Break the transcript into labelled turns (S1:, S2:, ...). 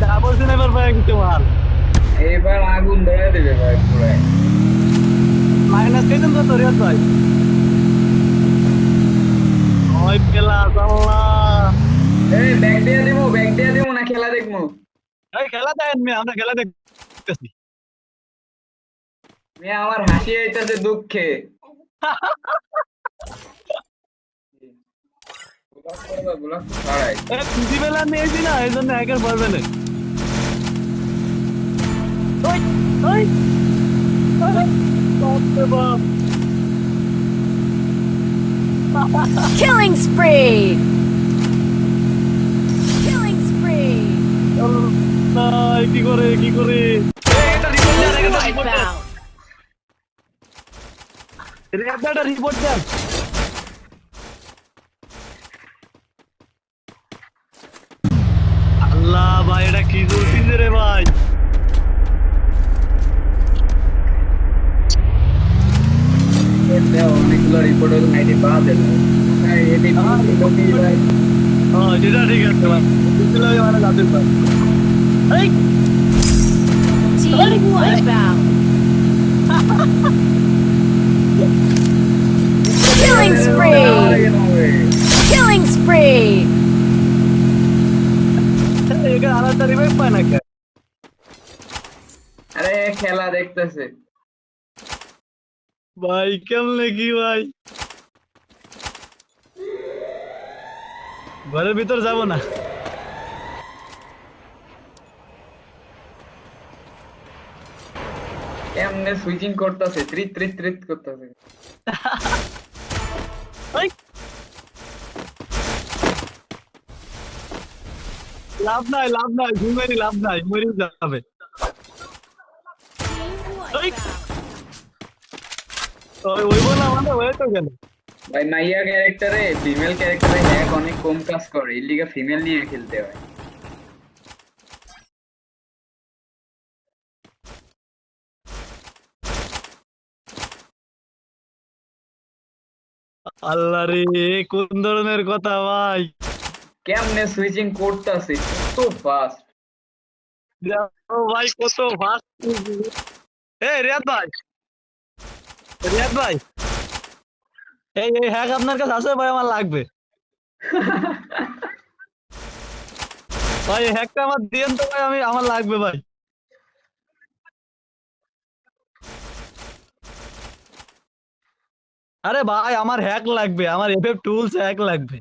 S1: Double sniper পায় কিছু মাল।
S2: এবার আগুন ধরে দেবে ভাই পুরাই।
S1: মাইনাস কেজন কত রিয়াদ ভাই? ওই পেলা আল্লাহ।
S2: এই ব্যাগ দিয়ে দিমু না খেলা দেখবো?
S1: এই খেলা দেন মে, আমরা খেলা দেখতেছি।
S2: মেয়ে আমার হাসি আইতাছে দুঃখে। ব্লক ছাড়াই।
S1: এ খুশি বেলা নিয়েছি না, এই জন্য হ্যাকার পারবে না। ওই ওই ওই, বাপ রে বাপ।
S3: Killing spree! Killing spree!
S1: আল্লাহ, কি করে কি করে? এই, এটা রিপোর্ট দেন, এটা রিপোর্ট দেন।
S3: Wipeout!
S1: এটা রিপোর্ট দেন। আল্লাহ ভাই, এটা কি চলছে রে ভাই?
S2: অনেকগুলো রিপোর্ট হলো, আইডি বাদ দিল। এটি ভাই।
S1: যেটা ঠিক আছে ভাই, বুঝলে মানে যাতে ভাই। এই
S3: Team wipeout! Killing spree! Killing spree!
S1: এখানে আলাদা রিভাইভ পায় না কে?
S2: আরে খেলা দেখতেছে।
S1: ভাই কেমনে কি ভাই? ঘরের ভিতর যাব না।
S2: কেমনে সুইচিং করতেছে, ত্রিত ত্রিত ত্রিত করতেছে।
S1: এই, লাভ নাই লাভ নাই, ঘুমেরই লাভ নাই, মরে যাবে। এই, ওই বলা মানে হয়ে তো গেল।
S2: ভাই মাইয়া ক্যারেক্টারে ফিমেল ক্যারেক্টারে হ্যাক অনেক কম কাজ করে, এর লিগে ফিমেল নিয়ে খেলতে হয়।
S1: আল্লাহ রে, কোন ধরনের কথা ভাই?
S2: কেমনে সুইচিং করতেছে কত ফাস্ট।
S1: দেখো ভাই কত ফাস্ট। এ রিয়াদ ভাই, রিয়াদ ভাই, এই এই হ্যাক আপনার কাছে আছে ভাই? আমার লাগবে ভাই, এই হ্যাকটা আমার দিয়েন তো ভাই, আমার লাগবে ভাই। আরে ভাই, আমার হ্যাক লাগবে, আমার এফএফ টুলস হ্যাক লাগবে।